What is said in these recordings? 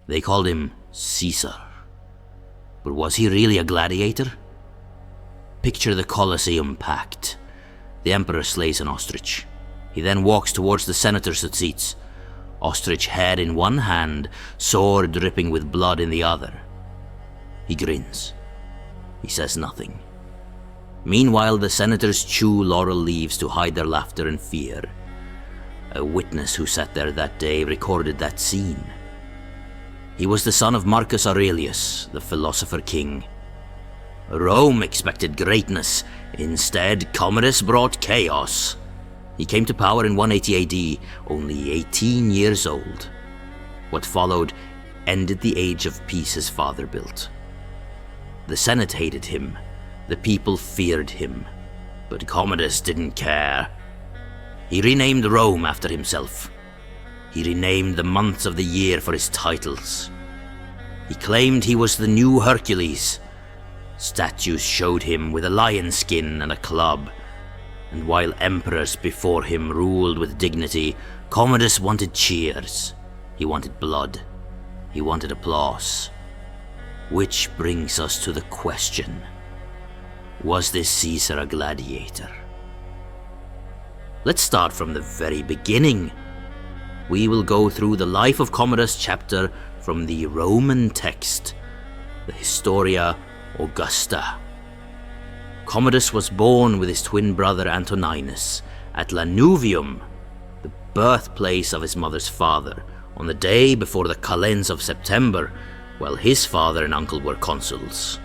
They called him Caesar. But was he really a gladiator? Picture the Colosseum packed. The emperor slays an ostrich. He then walks towards the senators at seats. Ostrich head in one hand, sword dripping with blood in the other. He grins. He says nothing. Meanwhile, the senators chew laurel leaves to hide their laughter and fear. A witness who sat there that day recorded that scene. He was the son of Marcus Aurelius, the philosopher king. Rome expected greatness. Instead, Commodus brought chaos. He came to power in 180 AD, only 18 years old. What followed ended the age of peace his father built. The Senate hated him. The people feared him. But Commodus didn't care. He renamed Rome after himself. He renamed the months of the year for his titles. He claimed he was the new Hercules. Statues showed him with a lion skin and a club. And while emperors before him ruled with dignity, Commodus wanted cheers. He wanted blood. He wanted applause. Which brings us to the question: was this Caesar a gladiator? Let's start from the very beginning. We will go through the life of Commodus chapter from the Roman text, the Historia Augusta. Commodus was born with his twin brother Antoninus at Lanuvium, the birthplace of his mother's father, on the day before the calends of September, while his father and uncle were consuls.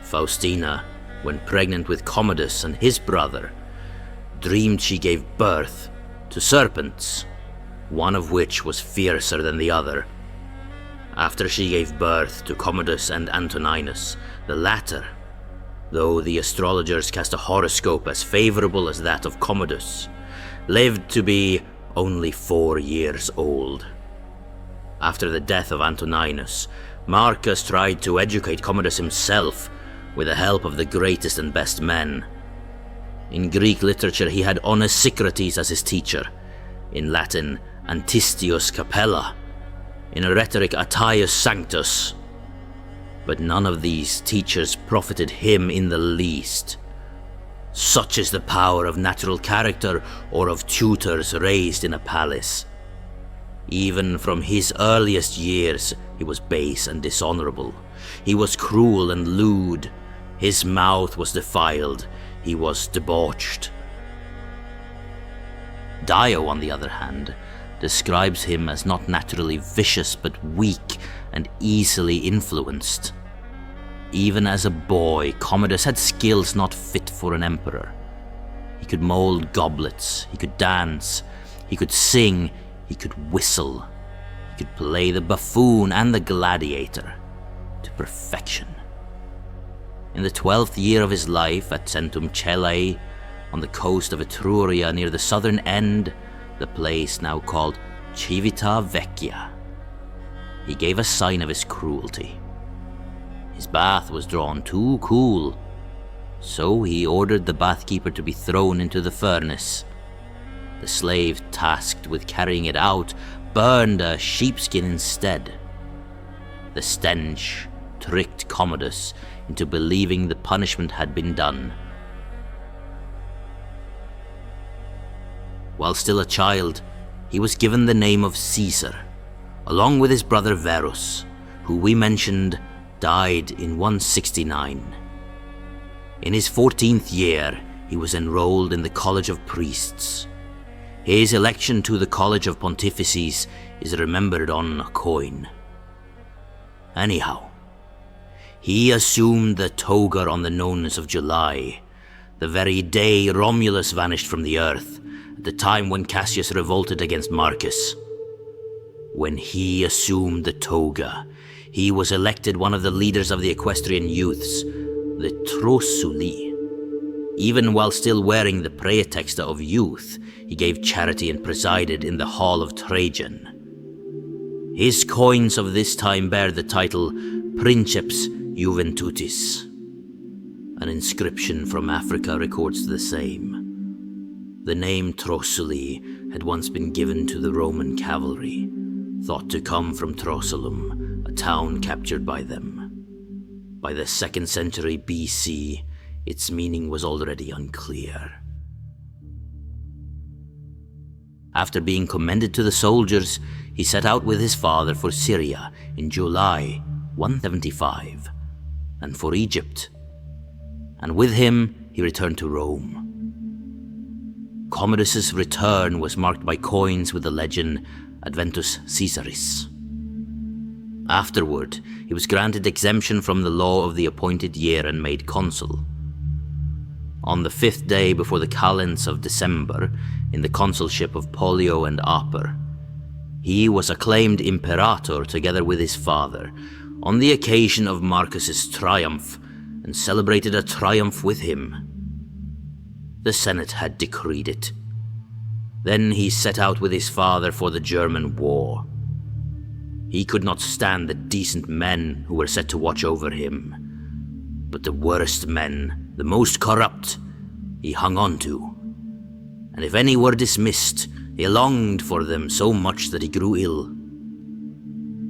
Faustina, when pregnant with Commodus and his brother, dreamed she gave birth to serpents, one of which was fiercer than the other. After she gave birth to Commodus and Antoninus, the latter, though the astrologers cast a horoscope as favorable as that of Commodus, lived to be only 4 years old. After the death of Antoninus, Marcus tried to educate Commodus himself with the help of the greatest and best men. In Greek literature, he had honest Socrates as his teacher. In Latin, Antistius Capella. In rhetoric, Attius Sanctus. But none of these teachers profited him in the least. Such is the power of natural character or of tutors raised in a palace. Even from his earliest years, he was base and dishonorable. He was cruel and lewd. His mouth was defiled. He was debauched. Dio, on the other hand, describes him as not naturally vicious but weak and easily influenced. Even as a boy, Commodus had skills not fit for an emperor. He could mold goblets, he could dance, he could sing, he could whistle, he could play the buffoon and the gladiator to perfection. In the 12th year of his life at Centum Cellae, on the coast of Etruria near the southern end, the place now called Civita Vecchia, he gave a sign of his cruelty. His bath was drawn too cool, so he ordered the bathkeeper to be thrown into the furnace. The slave tasked with carrying it out burned a sheepskin instead. The stench tricked Commodus into believing the punishment had been done. While still a child, he was given the name of Caesar, along with his brother Verus, who we mentioned died in 169. In his 14th year, he was enrolled in the College of Priests. His election to the College of Pontifices is remembered on a coin. Anyhow, he assumed the toga on the nones of July, the very day Romulus vanished from the earth, at the time when Cassius revolted against Marcus. When he assumed the toga, he was elected one of the leaders of the equestrian youths, the Trosuli. Even while still wearing the praetexta of youth, he gave charity and presided in the Hall of Trajan. His coins of this time bear the title Princeps Juventutis. An inscription from Africa records the same. The name Trosuli had once been given to the Roman cavalry, thought to come from Trosulum, a town captured by them. By the 2nd century BC, its meaning was already unclear. After being commended to the soldiers, he set out with his father for Syria in July 175, and for Egypt, and with him he returned to Rome. Commodus's return was marked by coins with the legend Adventus Caesaris. Afterward, he was granted exemption from the law of the appointed year and made consul. On the 5th day before the calends of December, in the consulship of Pollio and Aper, he was acclaimed imperator together with his father on the occasion of Marcus's triumph, and celebrated a triumph with him. The Senate had decreed it. Then he set out with his father for the German war. He could not stand the decent men who were set to watch over him, but the worst men, the most corrupt, he hung on to. And if any were dismissed, he longed for them so much that he grew ill.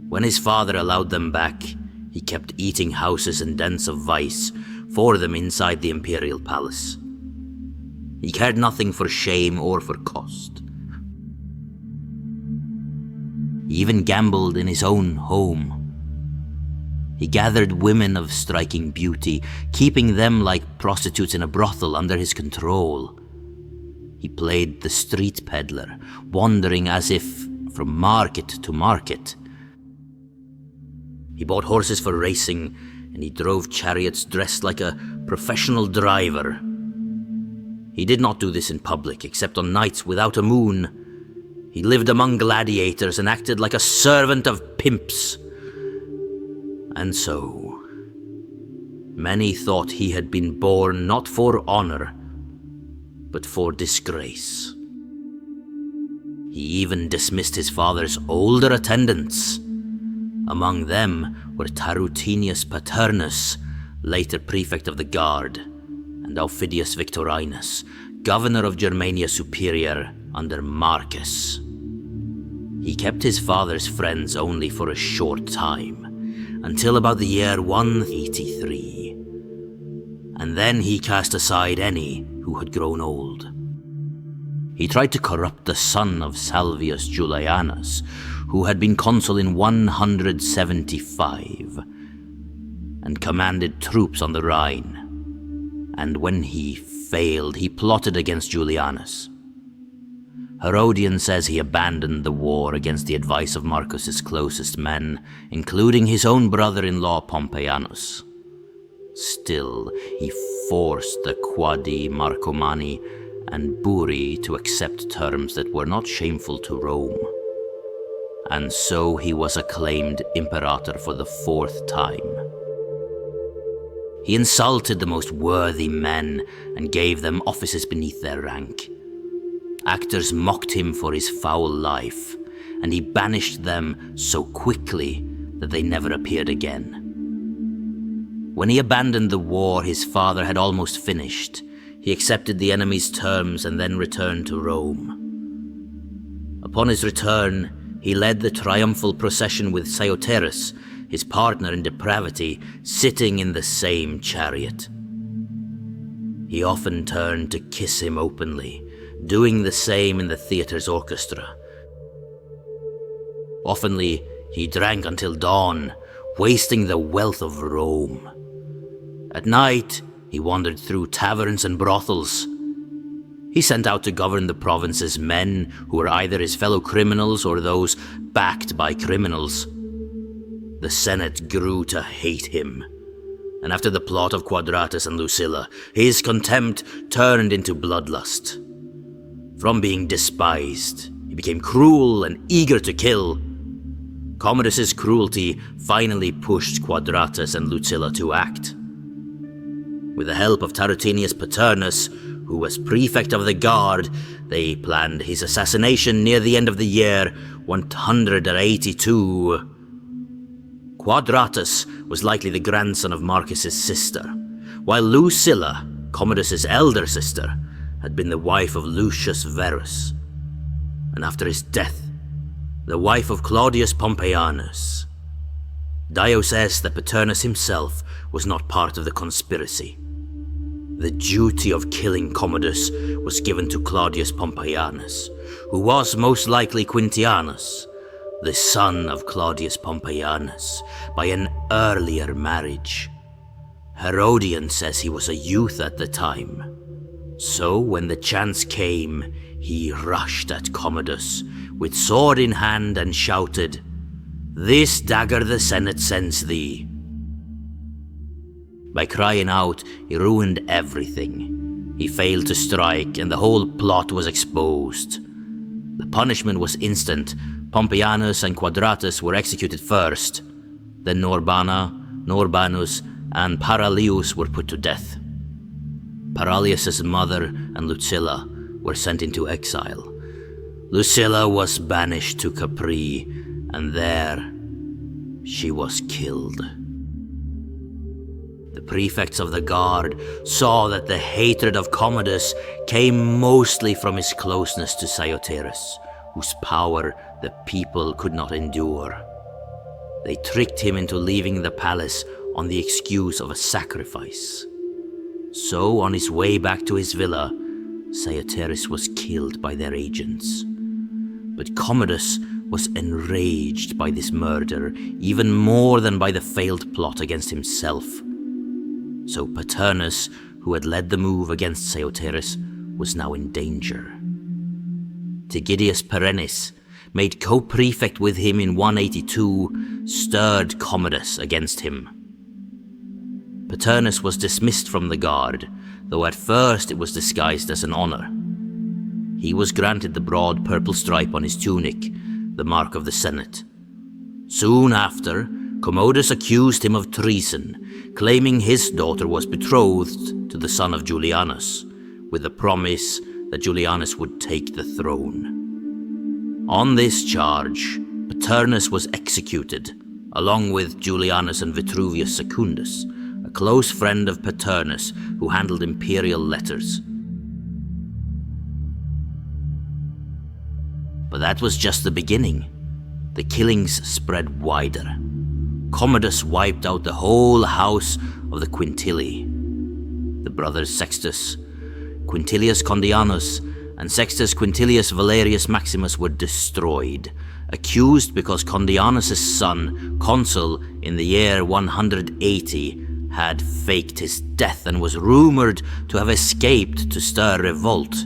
When his father allowed them back, he kept eating houses and dens of vice for them inside the imperial palace. He cared nothing for shame or for cost. He even gambled in his own home. He gathered women of striking beauty, keeping them like prostitutes in a brothel under his control. He played the street peddler, wandering as if from market to market. He bought horses for racing, and he drove chariots dressed like a professional driver. He did not do this in public, except on nights without a moon. He lived among gladiators and acted like a servant of pimps. And so, many thought he had been born not for honor, but for disgrace. He even dismissed his father's older attendants. Among them were Tarutinius Paternus, later prefect of the guard, and Aufidius Victorinus, governor of Germania Superior under Marcus. He kept his father's friends only for a short time, until about the year 183, and then he cast aside any who had grown old. He tried to corrupt the son of Salvius Julianus, who had been consul in 175, and commanded troops on the Rhine. And when he failed, he plotted against Julianus. Herodian says he abandoned the war against the advice of Marcus's closest men, including his own brother-in-law Pompeianus. Still, he forced the Quadi, Marcomanni, and Buri to accept terms that were not shameful to Rome. And so he was acclaimed imperator for the 4th time. He insulted the most worthy men and gave them offices beneath their rank. Actors mocked him for his foul life, and he banished them so quickly that they never appeared again. When he abandoned the war his father had almost finished, he accepted the enemy's terms and then returned to Rome. Upon his return, he led the triumphal procession with Cyoterus, his partner in depravity, sitting in the same chariot. He often turned to kiss him openly, doing the same in the theatre's orchestra. Oftenly, he drank until dawn, wasting the wealth of Rome. At night, he wandered through taverns and brothels. He sent out to govern the province's men who were either his fellow criminals or those backed by criminals. The Senate grew to hate him, and after the plot of Quadratus and Lucilla, his contempt turned into bloodlust. From being despised, he became cruel and eager to kill. Commodus's cruelty finally pushed Quadratus and Lucilla to act. With the help of Tarutinius Paternus, who was prefect of the guard, they planned his assassination near the end of the year 182. Quadratus was likely the grandson of Marcus's sister, while Lucilla, Commodus's elder sister, had been the wife of Lucius Verus. And after his death, the wife of Claudius Pompeianus. Dio says that Paternus himself was not part of the conspiracy. The duty of killing Commodus was given to Claudius Pompeianus, who was most likely Quintianus, the son of Claudius Pompeianus, by an earlier marriage. Herodian says he was a youth at the time. So when the chance came, he rushed at Commodus with sword in hand and shouted, "This dagger the Senate sends thee." By crying out, he ruined everything. He failed to strike, and the whole plot was exposed. The punishment was instant. Pompeianus and Quadratus were executed first. Then Norbana, Norbanus, and Paralius were put to death. Paralius' mother and Lucilla were sent into exile. Lucilla was banished to Capri, and there she was killed. The prefects of the guard saw that the hatred of Commodus came mostly from his closeness to Cyaxares, whose power the people could not endure. They tricked him into leaving the palace on the excuse of a sacrifice. So, on his way back to his villa, Cyaxares was killed by their agents. But Commodus was enraged by this murder, even more than by the failed plot against himself. So Paternus, who had led the move against Cyaxares, was now in danger. Tigidius Perennis, made co-prefect with him in 182, stirred Commodus against him. Paternus was dismissed from the guard, though at first it was disguised as an honor. He was granted the broad purple stripe on his tunic, the mark of the Senate. Soon after, Commodus accused him of treason, claiming his daughter was betrothed to the son of Julianus, with the promise that Julianus would take the throne. On this charge, Paternus was executed, along with Julianus and Vitruvius Secundus, a close friend of Paternus who handled imperial letters. But that was just the beginning. The killings spread wider. Commodus wiped out the whole house of the Quintilii. The brothers Sextus, Quintilius Condianus, and Sextus Quintilius Valerius Maximus were destroyed, accused because Condianus' son, consul in the year 180, had faked his death and was rumored to have escaped to stir revolt.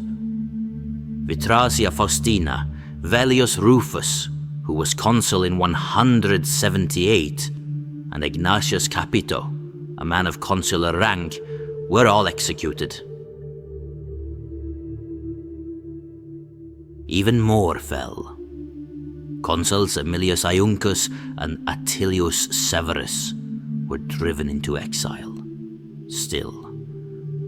Vitrasia Faustina, Velius Rufus, who was consul in 178, and Ignatius Capito, a man of consular rank, were all executed. Even more fell. Consuls Aemilius Iuncus and Attilius Severus were driven into exile. Still,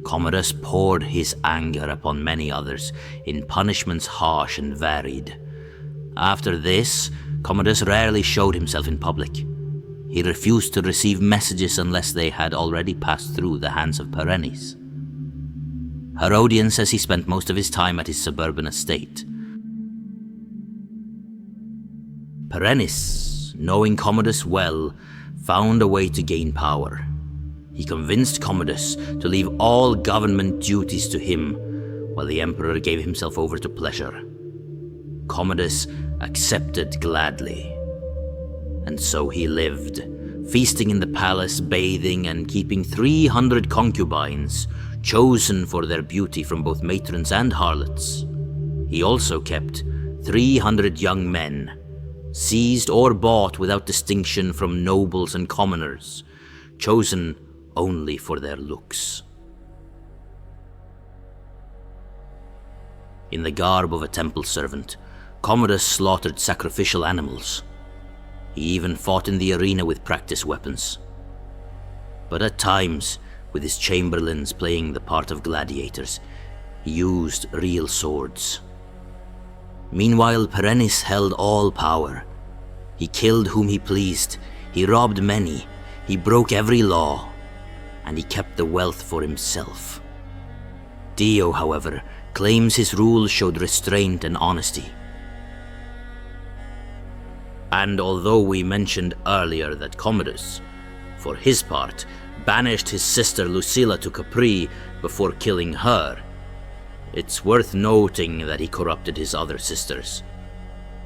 Commodus poured his anger upon many others in punishments harsh and varied. After this, Commodus rarely showed himself in public. He refused to receive messages unless they had already passed through the hands of Perennis. Herodian says he spent most of his time at his suburban estate. Perennis, knowing Commodus well, found a way to gain power. He convinced Commodus to leave all government duties to him, while the emperor gave himself over to pleasure. Commodus accepted gladly. And so he lived, feasting in the palace, bathing, and keeping 300 concubines, chosen for their beauty from both matrons and harlots. He also kept 300 young men, seized or bought without distinction from nobles and commoners, chosen only for their looks. In the garb of a temple servant, Commodus slaughtered sacrificial animals. He even fought in the arena with practice weapons. But at times, with his chamberlains playing the part of gladiators, he used real swords. Meanwhile, Perennis held all power. He killed whom he pleased, he robbed many, he broke every law, and he kept the wealth for himself. Dio, however, claims his rule showed restraint and honesty. And although we mentioned earlier that Commodus, for his part, banished his sister Lucilla to Capri before killing her, it's worth noting that he corrupted his other sisters.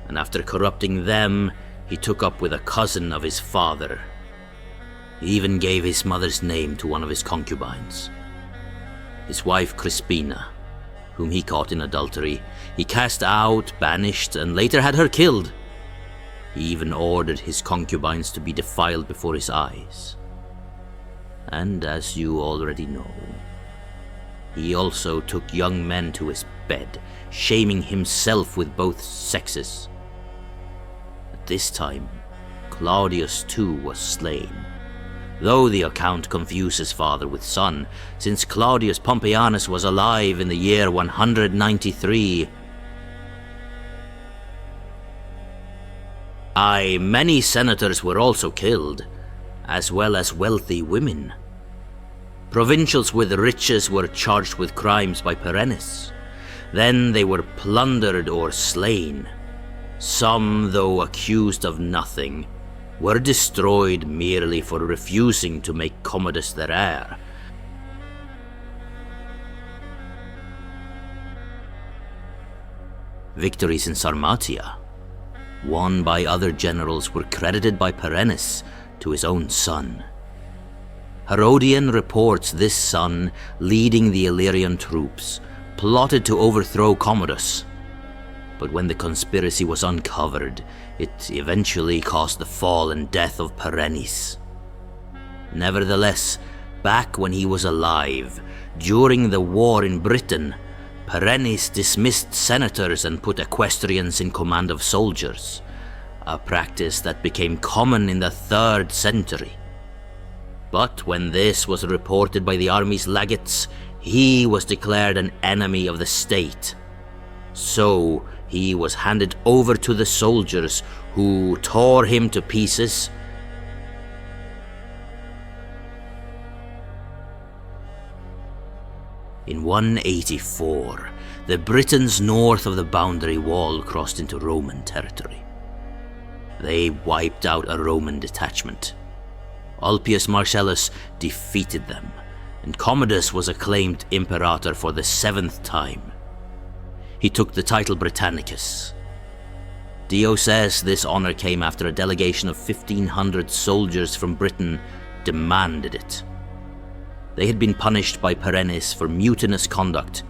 And after corrupting them, he took up with a cousin of his father. He even gave his mother's name to one of his concubines. His wife Crispina, whom he caught in adultery, he cast out, banished, and later had her killed. He even ordered his concubines to be defiled before his eyes. And as you already know, he also took young men to his bed, shaming himself with both sexes. At this time, Claudius too was slain, though the account confuses father with son, since Claudius Pompeianus was alive in the year 193. Many senators were also killed, as well as wealthy women. Provincials with riches were charged with crimes by Perennis. Then they were plundered or slain. Some, though accused of nothing, were destroyed merely for refusing to make Commodus their heir. Victories in Sarmatia, won by other generals, were credited by Perennis to his own son. Herodian reports this son, leading the Illyrian troops, plotted to overthrow Commodus. But when the conspiracy was uncovered, it eventually caused the fall and death of Perennis. Nevertheless, back when he was alive, during the war in Britain, Perennis dismissed senators and put equestrians in command of soldiers, a practice that became common in the 3rd century. But when this was reported by the army's legates, he was declared an enemy of the state. So he was handed over to the soldiers, who tore him to pieces. In 184, the Britons north of the boundary wall crossed into Roman territory. They wiped out a Roman detachment. Ulpius Marcellus defeated them, and Commodus was acclaimed imperator for the 7th time. He took the title Britannicus. Dio says this honor came after a delegation of 1,500 soldiers from Britain demanded it. They had been punished by Perennis for mutinous conduct.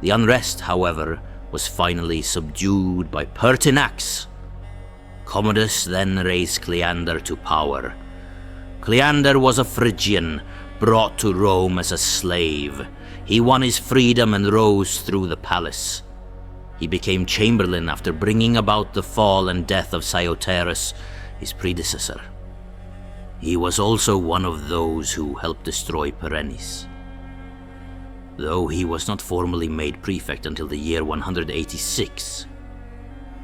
The unrest, however, was finally subdued by Pertinax. Commodus then raised Cleander to power. Cleander was a Phrygian, brought to Rome as a slave. He won his freedom and rose through the palace. He became chamberlain after bringing about the fall and death of Cyoterus, his predecessor. He was also one of those who helped destroy Perennis. Though he was not formally made prefect until the year 186,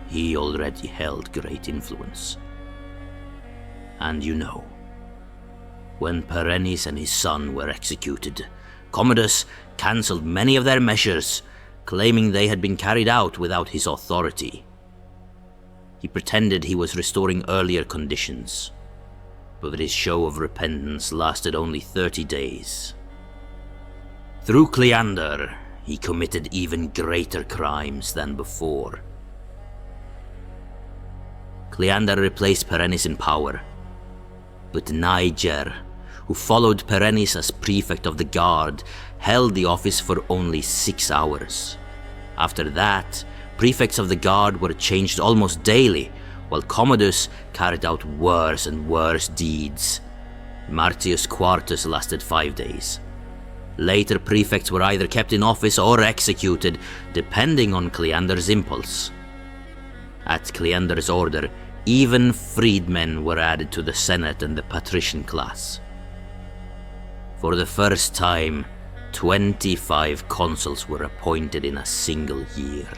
he already held great influence. And you know, when Perennis and his son were executed, Commodus cancelled many of their measures, claiming they had been carried out without his authority. He pretended he was restoring earlier conditions, but his show of repentance lasted only 30 days. Through Cleander, he committed even greater crimes than before. Cleander replaced Perennis in power, but Niger, who followed Perennis as prefect of the guard, held the office for only 6 hours. After that, prefects of the guard were changed almost daily, while Commodus carried out worse and worse deeds. Martius Quartus lasted 5 days. Later prefects were either kept in office or executed, depending on Cleander's impulse. At Cleander's order, even freedmen were added to the Senate and the patrician class. For the first time, 25 consuls were appointed in a single year.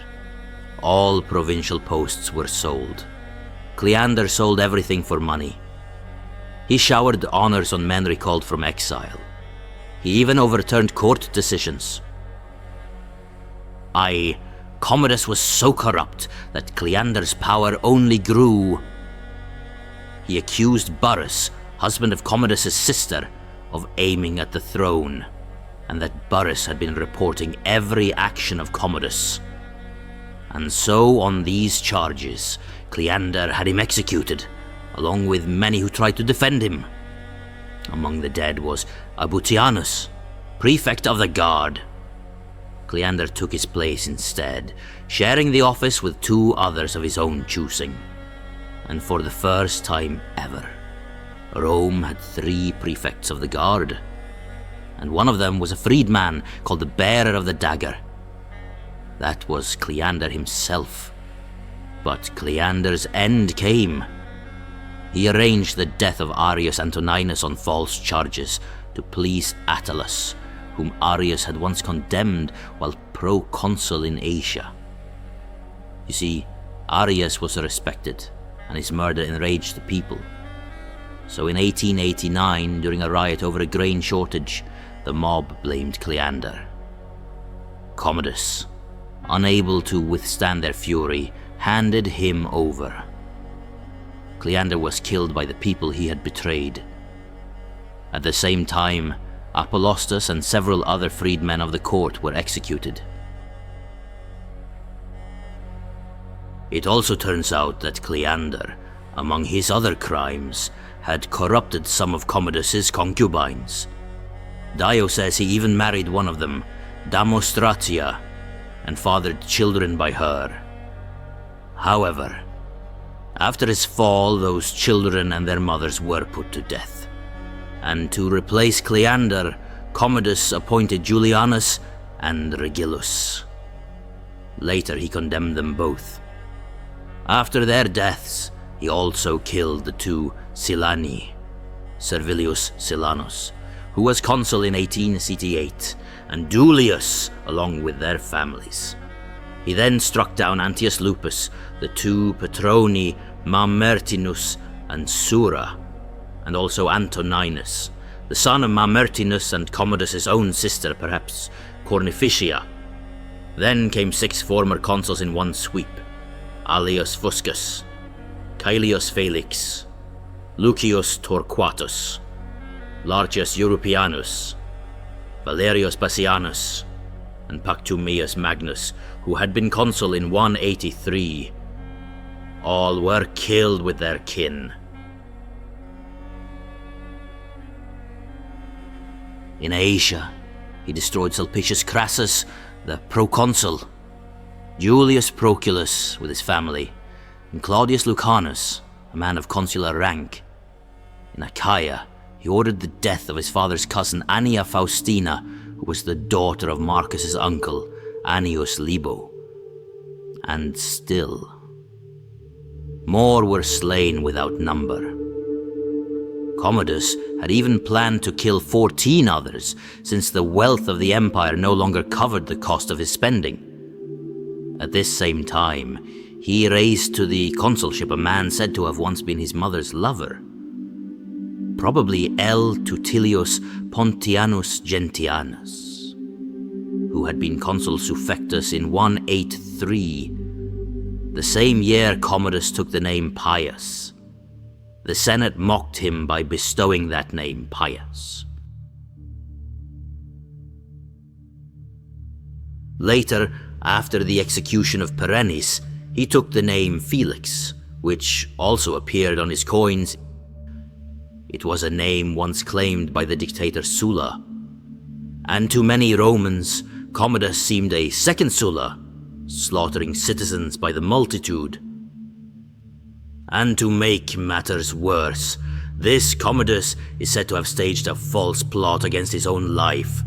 All provincial posts were sold. Cleander sold everything for money. He showered honors on men recalled from exile. He even overturned court decisions. Commodus was so corrupt that Cleander's power only grew. he accused Burrus, husband of Commodus' sister, of aiming at the throne, and that Burrus had been reporting every action of Commodus. And so, on these charges, Cleander had him executed, along with many who tried to defend him. Among the dead was Abutianus, prefect of the guard. Cleander took his place instead, sharing the office with 2 others of his own choosing. And for the first time ever, Rome had 3 prefects of the guard, and one of them was a freedman called the Bearer of the Dagger. That was Cleander himself. But Cleander's end came. He arranged the death of Arrius Antoninus on false charges to please Attalus, whom Arrius had once condemned while proconsul in Asia. You see, Arrius was respected, and his murder enraged the people. So in 1889, during a riot over a grain shortage, the mob blamed Cleander. Commodus, unable to withstand their fury, handed him over. Cleander was killed by the people he had betrayed. At the same time, Apollostus and several other freedmen of the court were executed. It also turns out that Cleander, among his other crimes, had corrupted some of Commodus's concubines. Dio says he even married one of them, Damostratia, and fathered children by her. However, after his fall, those children and their mothers were put to death. And to replace Cleander, Commodus appointed Julianus and Regillus. Later he condemned them both. After their deaths, he also killed the 2 Silani, Servilius Silanus, who was consul in 1888, and Dulius, along with their families. He then struck down Antius Lupus, the 2 Patroni, Mamertinus and Sura, and also Antoninus, the son of Mamertinus and Commodus' own sister, perhaps Cornificia. Then came 6 former consuls in one sweep: Allius Fuscus, Caelius Felix, Lucius Torquatus, Lartius Europeanus, Valerius Bassianus, and Pactumius Magnus, who had been consul in 183. All were killed with their kin. In Asia, he destroyed Sulpicius Crassus, the proconsul, Julius Proculus with his family, and Claudius Lucanus, a man of consular rank. In Achaia, he ordered the death of his father's cousin Annia Faustina, who was the daughter of Marcus's uncle, Annius Libo. And still, more were slain without number. Commodus had even planned to kill 14 others, since the wealth of the empire no longer covered the cost of his spending. At this same time, he raised to the consulship a man said to have once been his mother's lover, probably L. Tutilius Pontianus Gentianus, who had been consul suffectus in 183, the same year Commodus took the name Pius. The Senate mocked him by bestowing that name, Pius. Later, after the execution of Perennis, he took the name Felix, which also appeared on his coins. It was a name once claimed by the dictator Sulla. And to many Romans, Commodus seemed a second Sulla, slaughtering citizens by the multitude. And to make matters worse, this Commodus is said to have staged a false plot against his own life,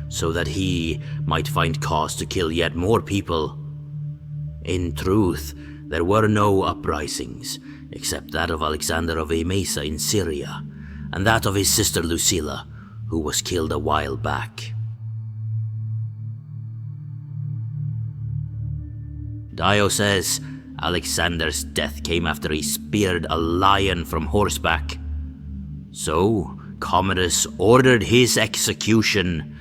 so that he might find cause to kill yet more people. In truth, there were no uprisings, except that of Alexander of Emesa in Syria, and that of his sister Lucilla, who was killed a while back. Dio says Alexander's death came after he speared a lion from horseback. So, Commodus ordered his execution,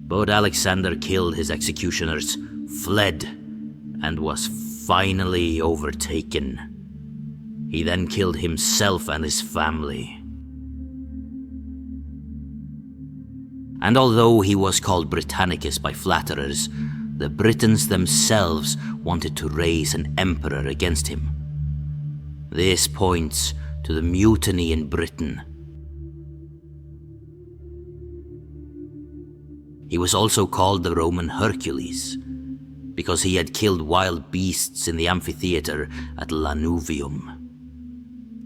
but Alexander killed his executioners, fled, and was finally overtaken. He then killed himself and his family. And although he was called Britannicus by flatterers, the Britons themselves wanted to raise an emperor against him. This points to the mutiny in Britain. He was also called the Roman Hercules, because he had killed wild beasts in the Amphitheatre at Lanuvium.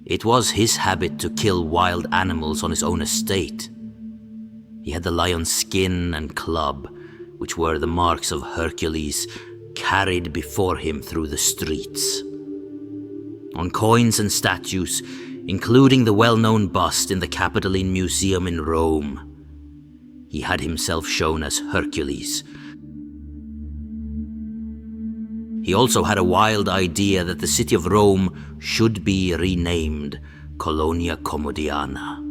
It was his habit to kill wild animals on his own estate. He had the lion's skin and club, which were the marks of Hercules, carried before him through the streets. On coins and statues, including the well-known bust in the Capitoline Museum in Rome, he had himself shown as Hercules. He also had a wild idea that the city of Rome should be renamed Colonia Commodiana.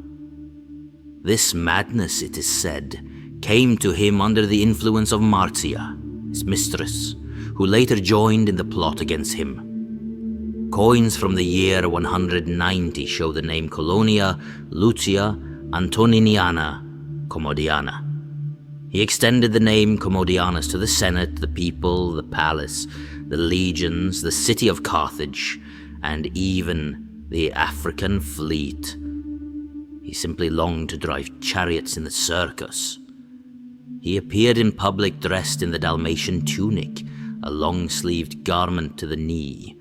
This madness, it is said, came to him under the influence of Marcia, his mistress, who later joined in the plot against him. Coins from the year 190 show the name Colonia Lucia Antoniniana Commodiana. He extended the name Commodianus to the Senate, the people, the palace, the legions, the city of Carthage, and even the African fleet. He simply longed to drive chariots in the circus. He appeared in public dressed in the Dalmatian tunic, a long-sleeved garment to the knee,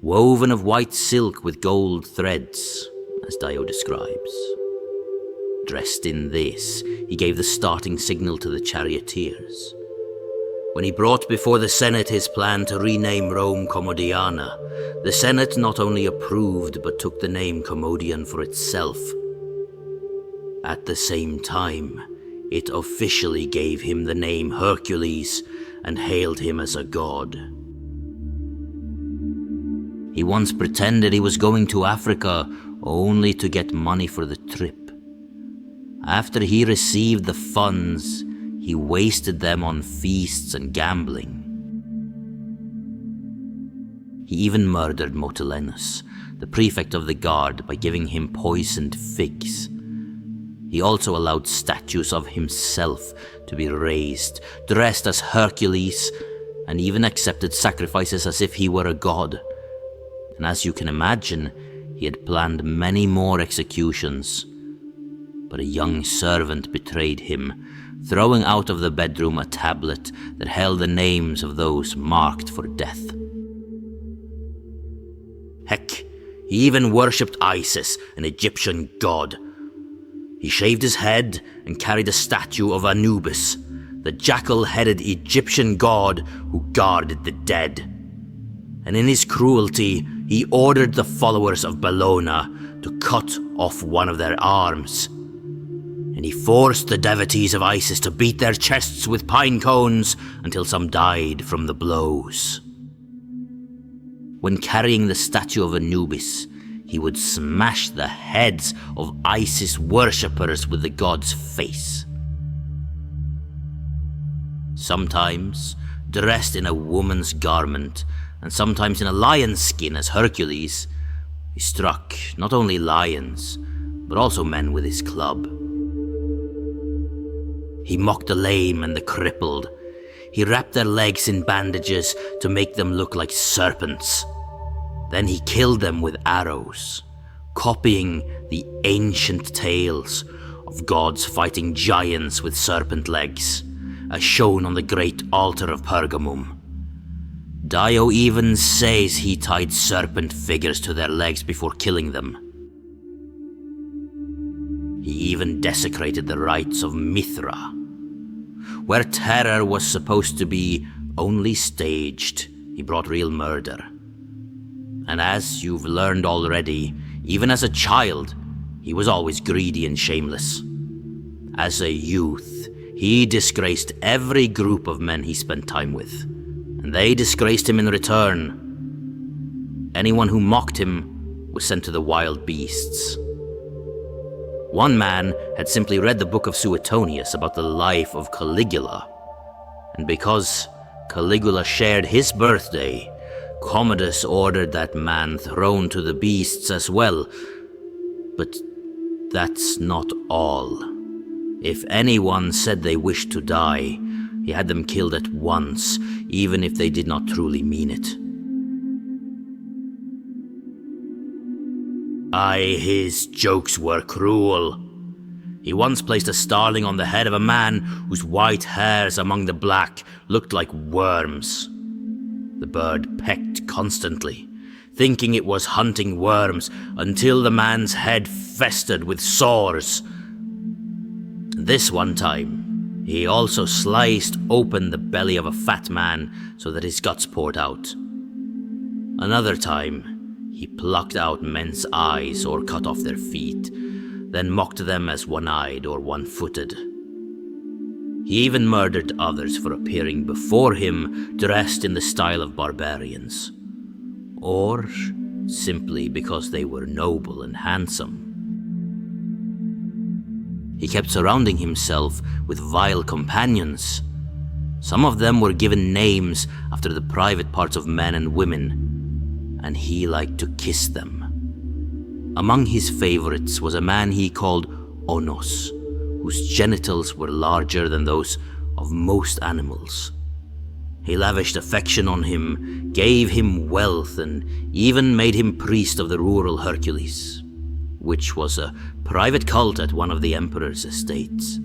woven of white silk with gold threads, as Dio describes. Dressed in this, he gave the starting signal to the charioteers. When he brought before the Senate his plan to rename Rome Commodiana, the Senate not only approved but took the name Commodian for itself. At the same time, it officially gave him the name Hercules and hailed him as a god. He once pretended he was going to Africa only to get money for the trip. After he received the funds, he wasted them on feasts and gambling. He even murdered Motilenus, the prefect of the guard, by giving him poisoned figs. He also allowed statues of himself to be raised, dressed as Hercules, and even accepted sacrifices as if he were a god. And as you can imagine, he had planned many more executions. But a young servant betrayed him, throwing out of the bedroom a tablet that held the names of those marked for death. Heck, he even worshipped Isis, an Egyptian god. He shaved his head and carried a statue of Anubis, the jackal-headed Egyptian god who guarded the dead. And in his cruelty, he ordered the followers of Bellona to cut off one of their arms. And he forced the devotees of Isis to beat their chests with pine cones until some died from the blows. When carrying the statue of Anubis, he would smash the heads of Isis worshippers with the god's face. Sometimes dressed in a woman's garment, and sometimes in a lion's skin as Hercules, he struck not only lions, but also men with his club. He mocked the lame and the crippled. He wrapped their legs in bandages to make them look like serpents. Then he killed them with arrows, copying the ancient tales of gods fighting giants with serpent legs, as shown on the great altar of Pergamum. Dio even says he tied serpent figures to their legs before killing them. He even desecrated the rites of Mithra, where terror was supposed to be only staged. He brought real murder. And as you've learned already, even as a child, he was always greedy and shameless. As a youth, he disgraced every group of men he spent time with, and they disgraced him in return. Anyone who mocked him was sent to the wild beasts. One man had simply read the book of Suetonius about the life of Caligula, and because Caligula shared his birthday, Commodus ordered that man thrown to the beasts as well. But that's not all. If anyone said they wished to die, he had them killed at once, even if they did not truly mean it. Aye, his jokes were cruel. He once placed a starling on the head of a man whose white hairs among the black looked like worms. The bird pecked constantly, thinking it was hunting worms, until the man's head festered with sores. This one time, he also sliced open the belly of a fat man so that his guts poured out. Another time, he plucked out men's eyes or cut off their feet, then mocked them as one-eyed or one-footed. He even murdered others for appearing before him dressed in the style of barbarians, or simply because they were noble and handsome. He kept surrounding himself with vile companions. Some of them were given names after the private parts of men and women, and he liked to kiss them. Among his favorites was a man he called Onos, whose genitals were larger than those of most animals. He lavished affection on him, gave him wealth, and even made him priest of the rural Hercules, which was a private cult at one of the emperor's estates.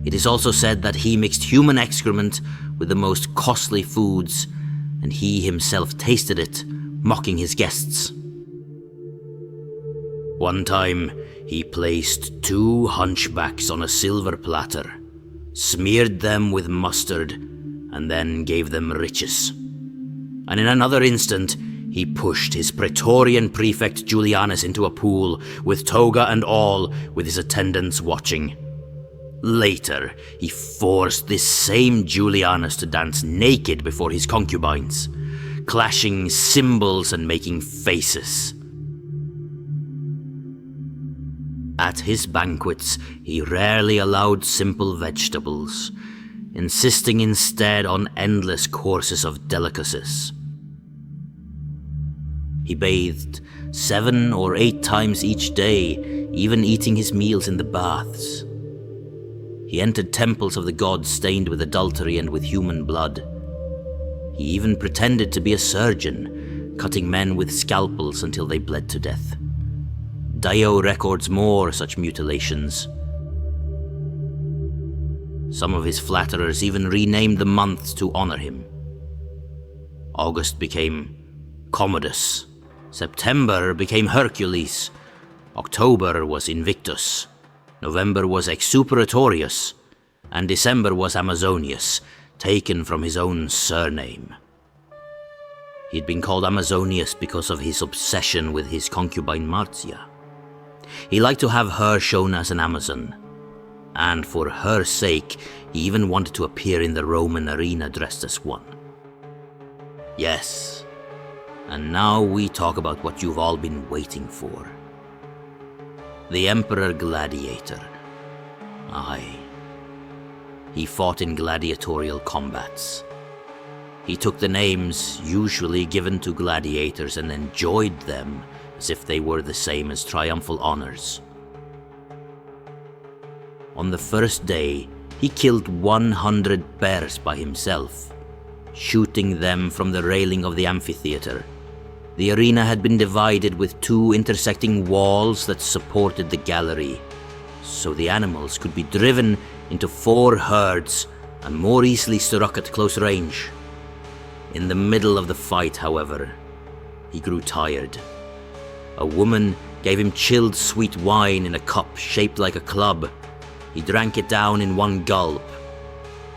It is also said that he mixed human excrement with the most costly foods, and he himself tasted it, mocking his guests. One time, he placed 2 hunchbacks on a silver platter, smeared them with mustard, and then gave them riches. And in another instant, he pushed his Praetorian prefect Julianus into a pool, with toga and all, with his attendants watching. Later, he forced this same Julianus to dance naked before his concubines, clashing cymbals and making faces. At his banquets, he rarely allowed simple vegetables, insisting instead on endless courses of delicacies. He bathed 7 or 8 times each day, even eating his meals in the baths. He entered temples of the gods stained with adultery and with human blood. He even pretended to be a surgeon, cutting men with scalpels until they bled to death. Dio records more such mutilations. Some of his flatterers even renamed the months to honor him. August became Commodus. September became Hercules. October was Invictus. November was Exuperatorius, and December was Amazonius, taken from his own surname. He'd been called Amazonius because of his obsession with his concubine Marcia. He liked to have her shown as an Amazon, and for her sake, he even wanted to appear in the Roman arena dressed as one. Yes, and now we talk about what you've all been waiting for. The Emperor Gladiator. Aye. He fought in gladiatorial combats. He took the names usually given to gladiators and enjoyed them as if they were the same as triumphal honors. On the first day, he killed 100 bears by himself, shooting them from the railing of the amphitheatre. The arena had been divided with 2 intersecting walls that supported the gallery, so the animals could be driven into 4 herds and more easily struck at close range. In the middle of the fight, however, he grew tired. A woman gave him chilled sweet wine in a cup shaped like a club. He drank it down in one gulp.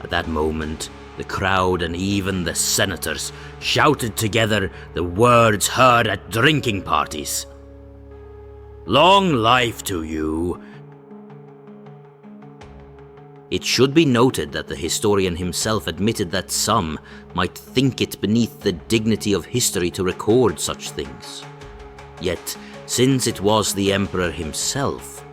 At that moment, the crowd and even the senators shouted together the words heard at drinking parties. "Long life to you." It should be noted that the historian himself admitted that some might think it beneath the dignity of history to record such things. Yet, since it was the emperor himself,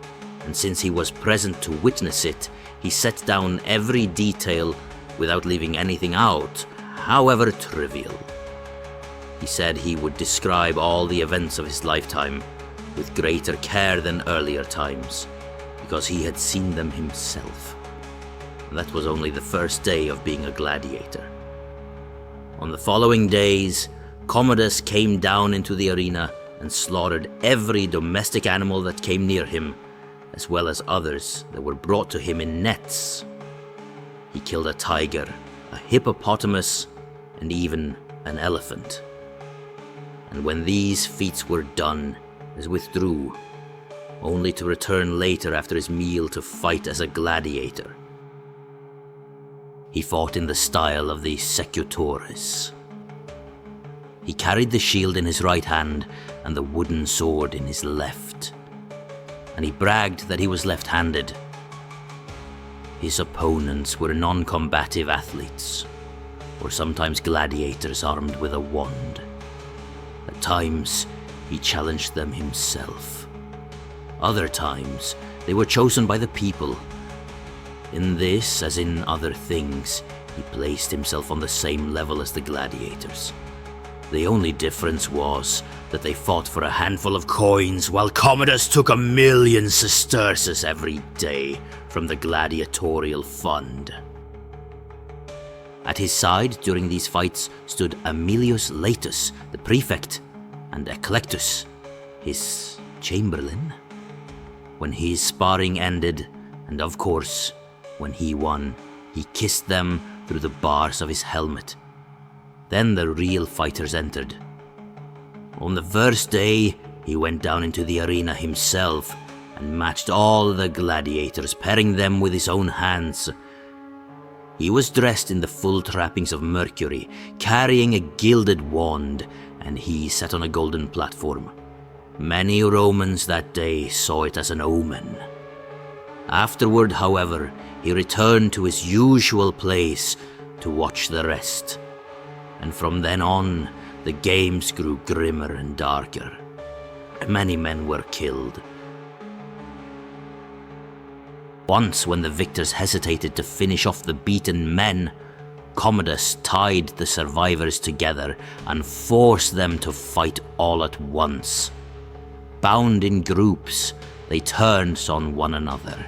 and since he was present to witness it, he set down every detail without leaving anything out, however trivial. He said he would describe all the events of his lifetime with greater care than earlier times, because he had seen them himself. And that was only the first day of being a gladiator. On the following days, Commodus came down into the arena and slaughtered every domestic animal that came near him, as well as others that were brought to him in nets. He killed a tiger, a hippopotamus, and even an elephant. And when these feats were done, he withdrew, only to return later after his meal to fight as a gladiator. He fought in the style of the secutores. He carried the shield in his right hand and the wooden sword in his left, and he bragged that he was left-handed. His opponents were non-combative athletes, or sometimes gladiators armed with a wand. At times, he challenged them himself. Other times, they were chosen by the people. In this, as in other things, he placed himself on the same level as the gladiators. The only difference was that they fought for a handful of coins, while Commodus took 1,000,000 sesterces every day from the gladiatorial fund. At his side during these fights stood Aemilius Latus, the prefect, and Eclectus, his chamberlain. When his sparring ended, and of course, when he won, he kissed them through the bars of his helmet. Then the real fighters entered. On the first day, he went down into the arena himself and matched all the gladiators, pairing them with his own hands. He was dressed in the full trappings of Mercury, carrying a gilded wand, and he sat on a golden platform. Many Romans that day saw it as an omen. Afterward, however, he returned to his usual place to watch the rest. And from then on, the games grew grimmer and darker. Many men were killed. Once, when the victors hesitated to finish off the beaten men, Commodus tied the survivors together and forced them to fight all at once. Bound in groups, they turned on one another,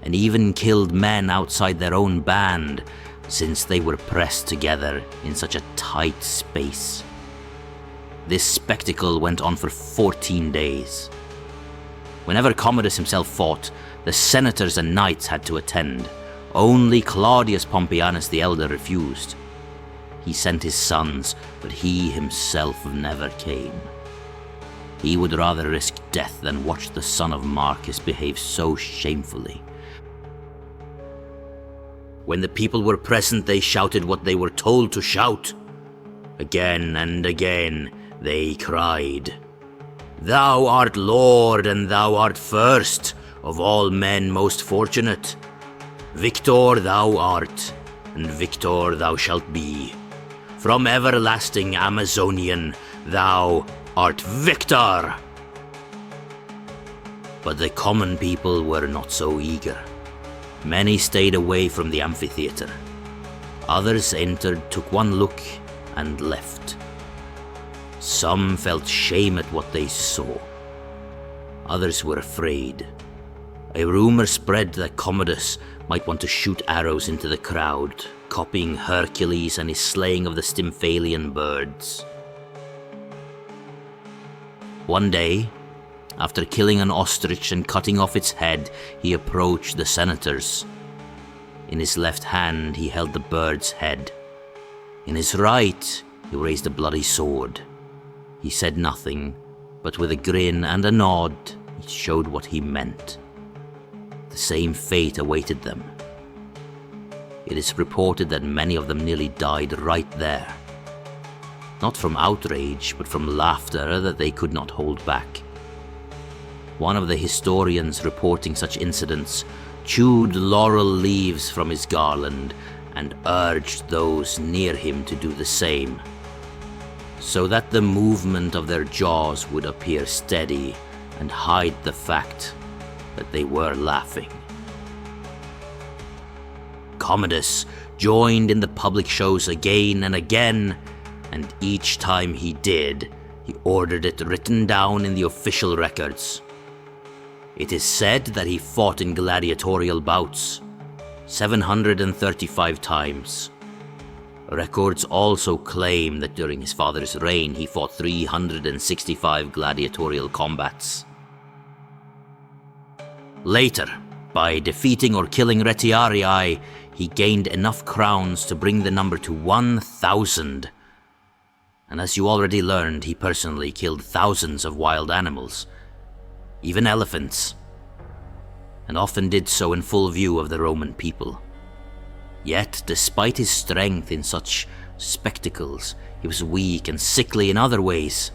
and even killed men outside their own band, since they were pressed together in such a tight space. This spectacle went on for 14 days. Whenever Commodus himself fought, the senators and knights had to attend. Only Claudius Pompeianus the Elder refused. He sent his sons, but he himself never came. He would rather risk death than watch the son of Marcus behave so shamefully. When the people were present, they shouted what they were told to shout. Again and again they cried, "Thou art Lord, and thou art first, of all men most fortunate. Victor thou art, and victor thou shalt be. From everlasting Amazonian, thou art victor!" But the common people were not so eager. Many stayed away from the amphitheatre. Others entered, took one look, and left. Some felt shame at what they saw. Others were afraid. A rumor spread that Commodus might want to shoot arrows into the crowd, copying Hercules and his slaying of the Stymphalian birds. One day, after killing an ostrich and cutting off its head, he approached the senators. In his left hand he held the bird's head. In his right he raised a bloody sword. He said nothing, but with a grin and a nod, he showed what he meant. The same fate awaited them. It is reported that many of them nearly died right there. Not from outrage, but from laughter that they could not hold back. One of the historians reporting such incidents chewed laurel leaves from his garland and urged those near him to do the same, so that the movement of their jaws would appear steady and hide the fact that they were laughing. Commodus joined in the public shows again and again, and each time he did, he ordered it written down in the official records. It is said that he fought in gladiatorial bouts 735 times. Records also claim that during his father's reign he fought 365 gladiatorial combats. Later, by defeating or killing Retiarii, he gained enough crowns to bring the number to 1,000. And as you already learned, he personally killed thousands of wild animals, even elephants, and often did so in full view of the Roman people. Yet, despite his strength in such spectacles, he was weak and sickly in other ways.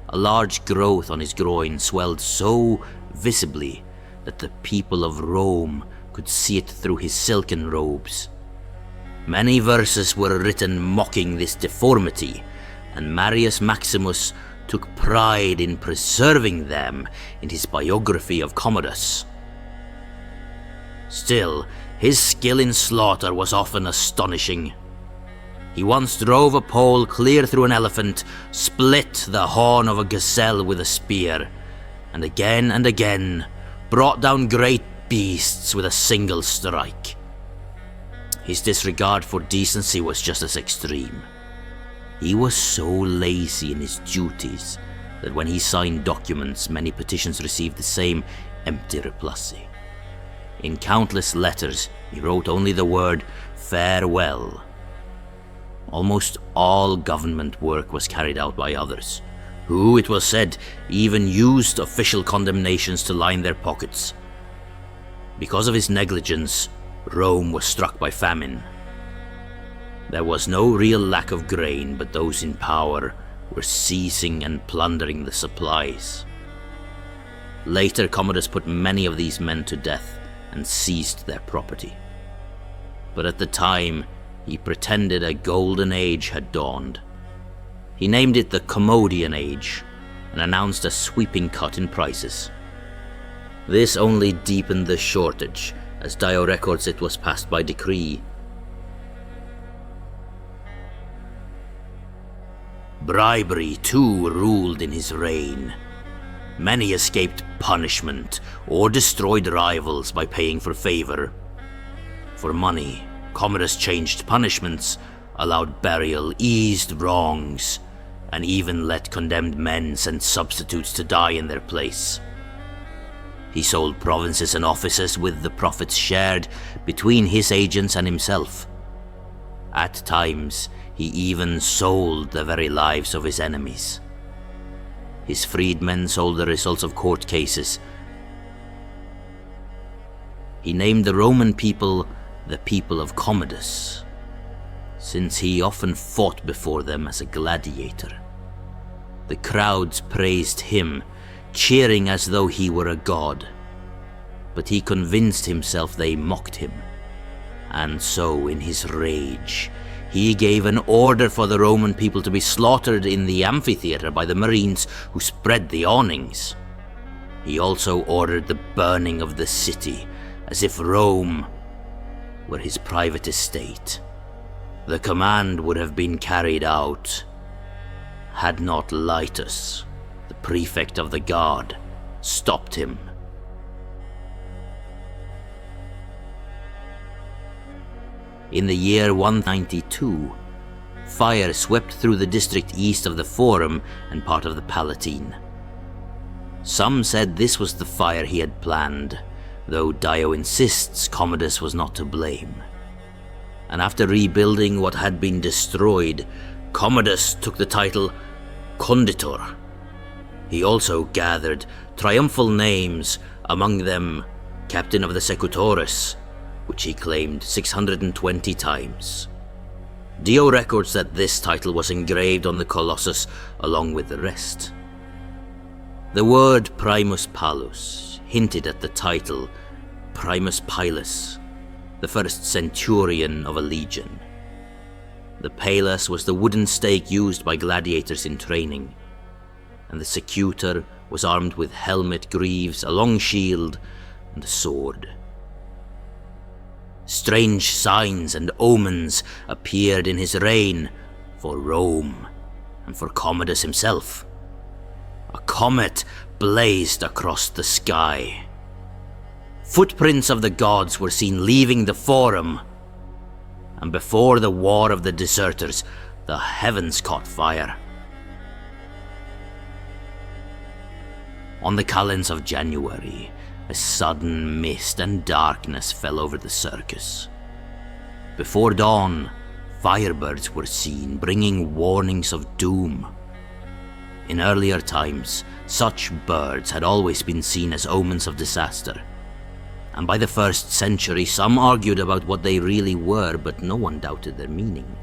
A large growth on his groin swelled so visibly that the people of Rome could see it through his silken robes. Many verses were written mocking this deformity, and Marius Maximus took pride in preserving them in his biography of Commodus. Still, his skill in slaughter was often astonishing. He once drove a pole clear through an elephant, split the horn of a gazelle with a spear, and again brought down great beasts with a single strike. His disregard for decency was just as extreme. He was so lazy in his duties that when he signed documents, many petitions received the same empty repulse. In countless letters, he wrote only the word farewell. Almost all government work was carried out by others, who, it was said, even used official condemnations to line their pockets. Because of his negligence, Rome was struck by famine. There was no real lack of grain, but those in power were seizing and plundering the supplies. Later, Commodus put many of these men to death and seized their property. But at the time, he pretended a golden age had dawned. He named it the Commodian Age and announced a sweeping cut in prices. This only deepened the shortage, as Dio records it was passed by decree. Bribery, too, ruled in his reign. Many escaped punishment or destroyed rivals by paying for favor. For money, Commodus changed punishments, allowed burial, eased wrongs, and even let condemned men send substitutes to die in their place. He sold provinces and offices with the profits shared between his agents and himself. At times, he even sold the very lives of his enemies. His freedmen sold the results of court cases. He named the Roman people the people of Commodus, since he often fought before them as a gladiator. The crowds praised him, cheering as though he were a god. But he convinced himself they mocked him, and so in his rage, he gave an order for the Roman people to be slaughtered in the Amphitheatre by the Marines who spread the awnings. He also ordered the burning of the city, as if Rome were his private estate. The command would have been carried out had not Litus, the prefect of the guard, stopped him. In the year 192, fire swept through the district east of the Forum and part of the Palatine. Some said this was the fire he had planned, though Dio insists Commodus was not to blame. And after rebuilding what had been destroyed, Commodus took the title Conditor. He also gathered triumphal names, among them Captain of the Secutores, which he claimed 620 times. Dio records that this title was engraved on the Colossus along with the rest. The word Primus Palus hinted at the title Primus Pilus, the first centurion of a legion. The palus was the wooden stake used by gladiators in training, and the secutor was armed with helmet, greaves, a long shield, and a sword. Strange signs and omens appeared in his reign, for Rome and for Commodus himself. A comet blazed across the sky. Footprints of the gods were seen leaving the Forum, and before the War of the Deserters, the heavens caught fire. On the calends of January, a sudden mist and darkness fell over the circus. Before dawn, firebirds were seen, bringing warnings of doom. In earlier times, such birds had always been seen as omens of disaster, and by the 1st century some argued about what they really were, but no one doubted their meaning.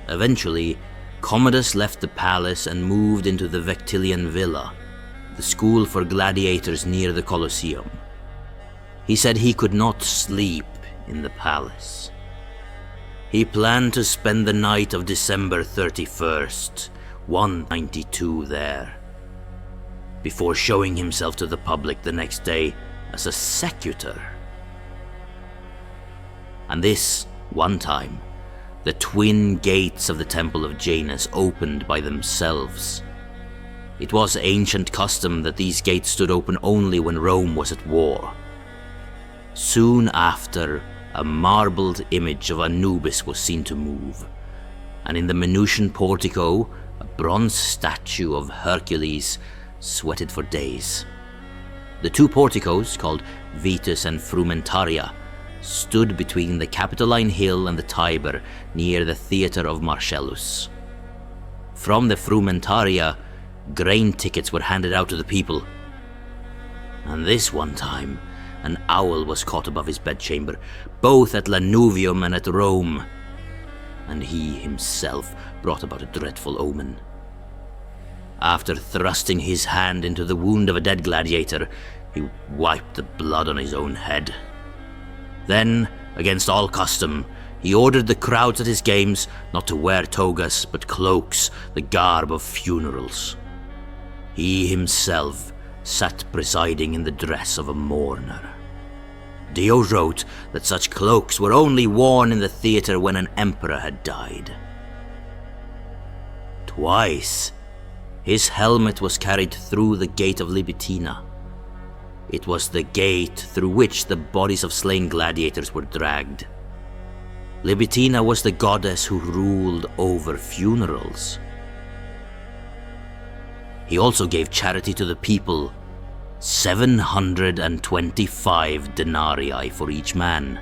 Eventually, Commodus left the palace and moved into the Vectilian Villa, the school for gladiators near the Colosseum. He said he could not sleep in the palace. He planned to spend the night of December 31st, 192 there, before showing himself to the public the next day as a secutor. And this one time, the twin gates of the Temple of Janus opened by themselves. It was ancient custom that these gates stood open only when Rome was at war. Soon after, a marbled image of Anubis was seen to move, and in the Minucian portico, a bronze statue of Hercules sweated for days. The two porticos, called Vetus and Frumentaria, stood between the Capitoline Hill and the Tiber near the Theatre of Marcellus. From the Frumentaria, grain tickets were handed out to the people. And this one time, an owl was caught above his bedchamber, both at Lanuvium and at Rome, and he himself brought about a dreadful omen. After thrusting his hand into the wound of a dead gladiator, he wiped the blood on his own head. Then, against all custom, he ordered the crowds at his games not to wear togas, but cloaks, the garb of funerals. He himself sat presiding in the dress of a mourner. Dio wrote that such cloaks were only worn in the theatre when an emperor had died. Twice, his helmet was carried through the gate of Libitina. It was the gate through which the bodies of slain gladiators were dragged. Libitina was the goddess who ruled over funerals. He also gave charity to the people, 725 denarii for each man.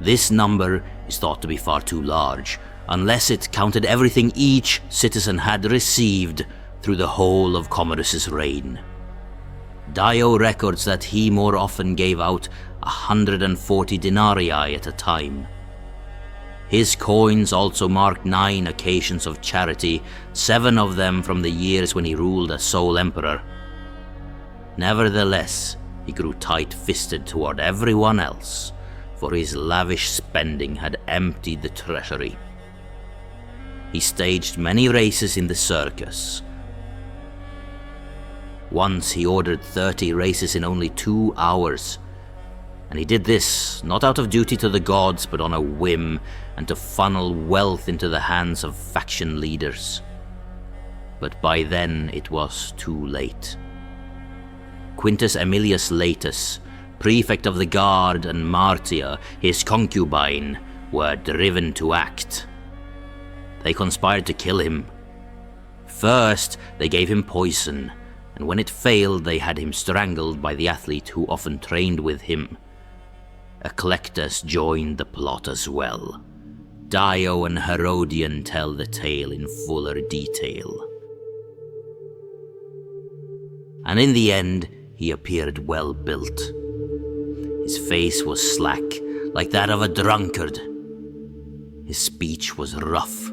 This number is thought to be far too large, unless it counted everything each citizen had received through the whole of Commodus's reign. Dio records that he more often gave out 140 denarii at a time. His coins also mark 9 occasions of charity, 7 of them from the years when he ruled as sole emperor. Nevertheless, he grew tight-fisted toward everyone else, for his lavish spending had emptied the treasury. He staged many races in the circus. Once he ordered 30 races in only 2 hours, and he did this not out of duty to the gods, but on a whim and to funnel wealth into the hands of faction leaders. But by then it was too late. Quintus Aemilius Latus, prefect of the guard, and Martia, his concubine, were driven to act. They conspired to kill him. First, they gave him poison, and when it failed, they had him strangled by the athlete who often trained with him. Eclectus joined the plot as well. Dio and Herodian tell the tale in fuller detail. And in the end, he appeared well built. His face was slack, like that of a drunkard. His speech was rough.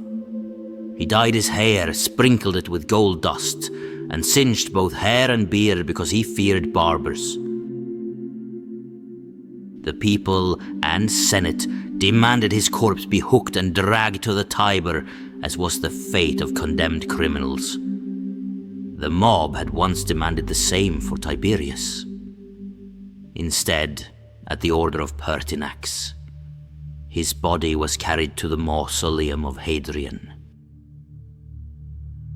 He dyed his hair, sprinkled it with gold dust, and singed both hair and beard because he feared barbers. The people and Senate demanded his corpse be hooked and dragged to the Tiber, as was the fate of condemned criminals. The mob had once demanded the same for Tiberius. Instead, at the order of Pertinax, his body was carried to the mausoleum of Hadrian.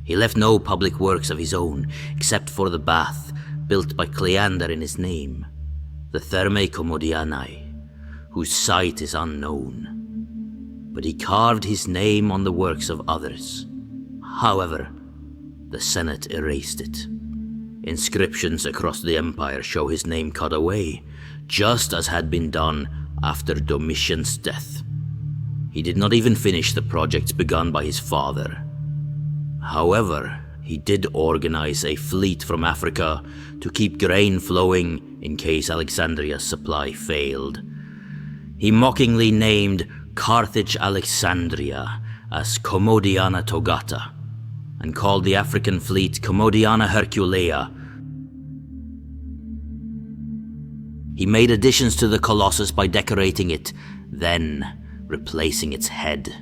He left no public works of his own, except for the bath built by Cleander in his name, the Thermae Commodianae, whose site is unknown. But he carved his name on the works of others. However, the Senate erased it. Inscriptions across the empire show his name cut away, just as had been done after Domitian's death. He did not even finish the projects begun by his father. However, he did organize a fleet from Africa to keep grain flowing in case Alexandria's supply failed. He mockingly named Carthage Alexandria as Commodiana Togata, and called the African fleet Commodiana Herculea. He made additions to the Colossus by decorating it, then replacing its head.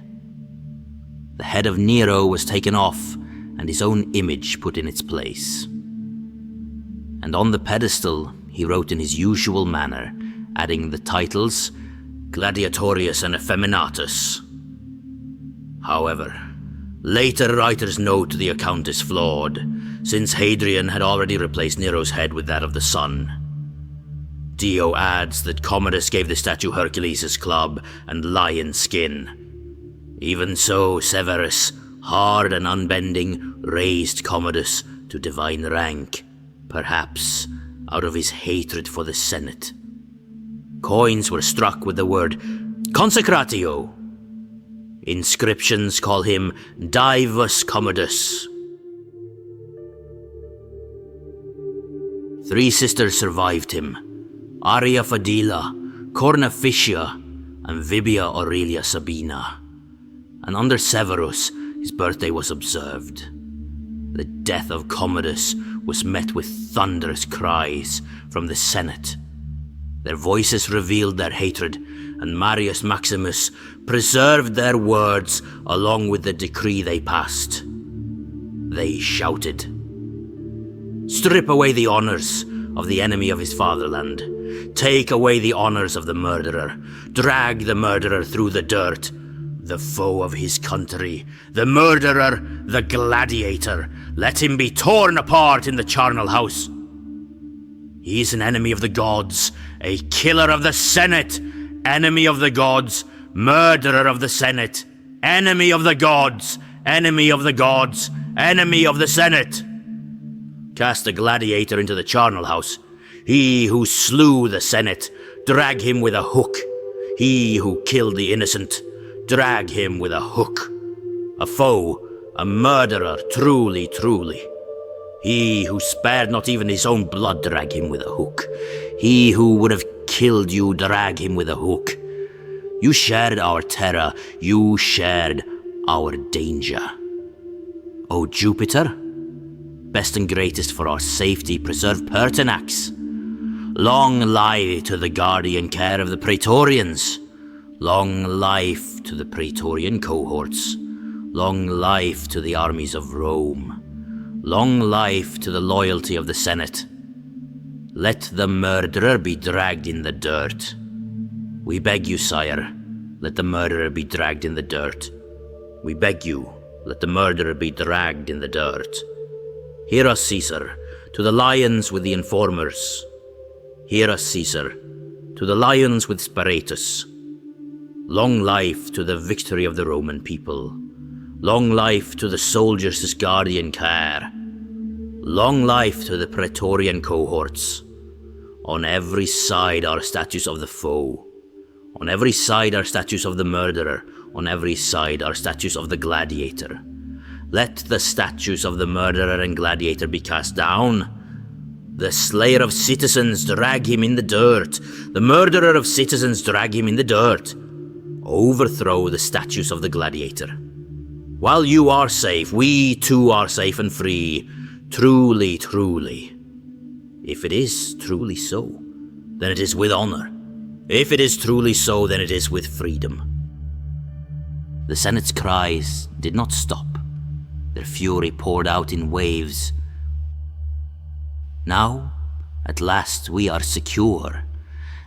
The head of Nero was taken off, and his own image put in its place. And on the pedestal, he wrote in his usual manner, adding the titles Gladiatorius and Effeminatus. However, later writers note the account is flawed, since Hadrian had already replaced Nero's head with that of the son. Dio adds that Commodus gave the statue Hercules his club and lion skin. Even so, Severus, hard and unbending, raised Commodus to divine rank, perhaps out of his hatred for the Senate. Coins were struck with the word Consecratio. Inscriptions call him Divus Commodus. 3 sisters survived him: Arria Fadila, Corna Ficia, and Vibia Aurelia Sabina. And under Severus, his birthday was observed. The death of Commodus was met with thunderous cries from the Senate. Their voices revealed their hatred, and Marius Maximus preserved their words along with the decree they passed. They shouted, "Strip away the honors of the enemy of his fatherland. Take away the honors of the murderer. Drag the murderer through the dirt. The foe of his country, the murderer, the gladiator. Let him be torn apart in the charnel house. He is an enemy of the gods, a killer of the Senate, enemy of the gods, murderer of the Senate, enemy of the gods, enemy of the gods, enemy of the Senate. Cast the gladiator into the charnel house. He who slew the Senate, drag him with a hook. He who killed the innocent, drag him with a hook. A foe, a murderer, truly, truly. He who spared not even his own blood, drag him with a hook. He who would have killed you, drag him with a hook. You shared our terror, you shared our danger. O Jupiter, best and greatest for our safety, preserve Pertinax. Long life to the guardian care of the Praetorians. Long life to the Praetorian cohorts. Long life to the armies of Rome. Long life to the loyalty of the Senate. Let the murderer be dragged in the dirt. We beg you, sire, let the murderer be dragged in the dirt. We beg you, let the murderer be dragged in the dirt. Hear us, Caesar, to the lions with the informers. Hear us, Caesar, to the lions with Sparatus. Long life to the victory of the Roman people. Long life to the soldiers' guardian care. Long life to the Praetorian cohorts. On every side are statues of the foe. On every side are statues of the murderer. On every side are statues of the gladiator. Let the statues of the murderer and gladiator be cast down. The slayer of citizens, drag him in the dirt. The murderer of citizens, drag him in the dirt. Overthrow the statues of the gladiator. While you are safe, we too are safe and free. Truly, truly. If it is truly so, then it is with honor. If it is truly so, then it is with freedom. The Senate's cries did not stop. Their fury poured out in waves. Now, at last, we are secure.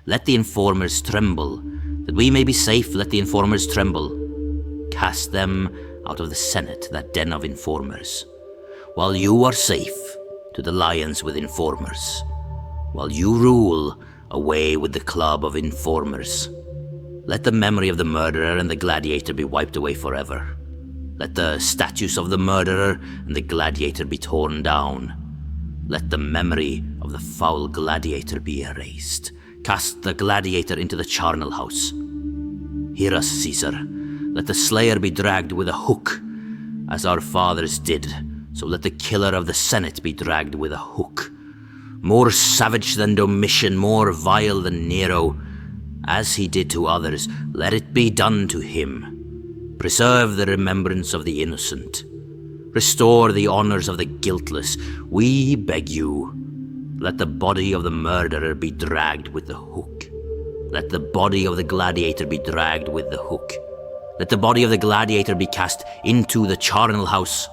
Let the informers tremble. That we may be safe, let the informers tremble. Cast them out of the Senate, that den of informers. While you are safe, to the lions with informers. While you rule, away with the club of informers. Let the memory of the murderer and the gladiator be wiped away forever. Let the statues of the murderer and the gladiator be torn down. Let the memory of the foul gladiator be erased. Cast the gladiator into the charnel house. Hear us, Caesar. Let the slayer be dragged with a hook, as our fathers did, so let the killer of the Senate be dragged with a hook. More savage than Domitian, more vile than Nero, as he did to others, let it be done to him. Preserve the remembrance of the innocent. Restore the honors of the guiltless, we beg you. Let the body of the murderer be dragged with the hook. Let the body of the gladiator be dragged with the hook. Let the body of the gladiator be cast into the charnel house.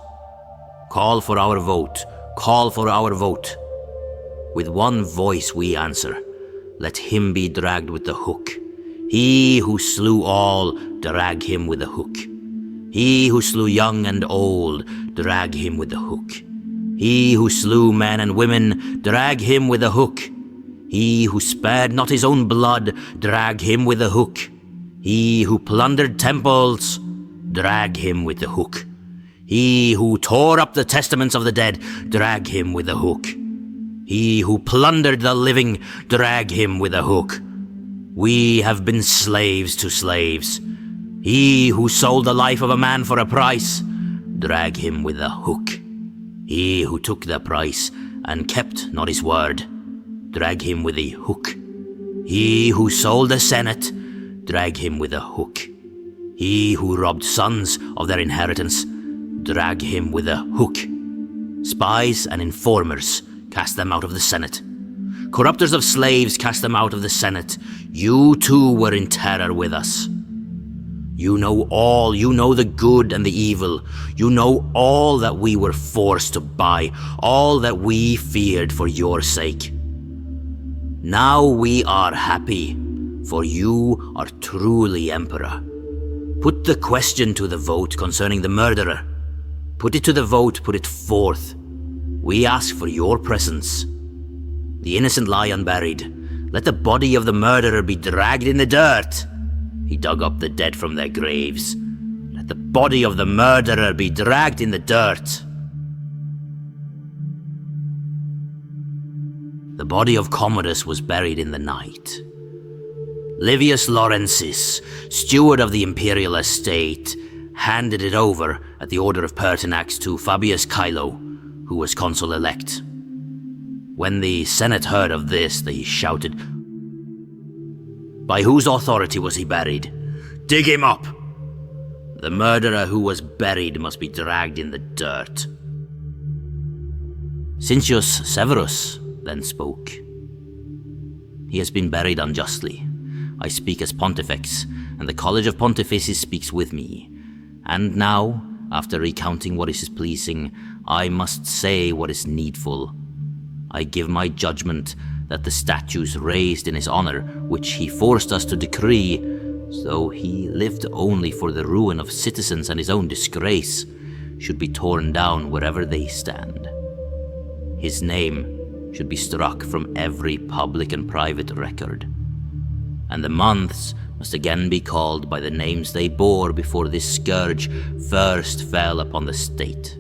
Call for our vote. Call for our vote. With one voice we answer. Let him be dragged with the hook. He who slew all, drag him with the hook. He who slew young and old, drag him with the hook. He who slew men and women, drag him with the hook. He who spared not his own blood, drag him with the hook. He who plundered temples, drag him with the hook. He who tore up the testaments of the dead, drag him with the hook. He who plundered the living, drag him with a hook. We have been slaves to slaves. He who sold the life of a man for a price, drag him with a hook. He who took the price and kept not his word, drag him with a hook. He who sold the Senate, drag him with a hook. He who robbed sons of their inheritance, drag him with a hook. Spies and informers, cast them out of the Senate. Corrupters of slaves, cast them out of the Senate. You too were in terror with us. You know all, you know the good and the evil. You know all that we were forced to buy, all that we feared for your sake. Now we are happy, for you are truly emperor. Put the question to the vote concerning the murderer. Put it to the vote, put it forth. We ask for your presence. The innocent lie unburied. Let the body of the murderer be dragged in the dirt. He dug up the dead from their graves. Let the body of the murderer be dragged in the dirt. The body of Commodus was buried in the night. Livius Laurensis, steward of the imperial estate, handed it over at the order of Pertinax to Fabius Chilo, who was consul-elect. When the Senate heard of this, they shouted, "By whose authority was he buried? Dig him up! The murderer who was buried must be dragged in the dirt." Cincius Severus then spoke. "He has been buried unjustly. I speak as Pontifex, and the College of Pontifices speaks with me. And now, after recounting what is pleasing, I must say what is needful. I give my judgment that the statues raised in his honor, which he forced us to decree, though he lived only for the ruin of citizens and his own disgrace, should be torn down wherever they stand. His name should be struck from every public and private record, and the months must again be called by the names they bore before this scourge first fell upon the state.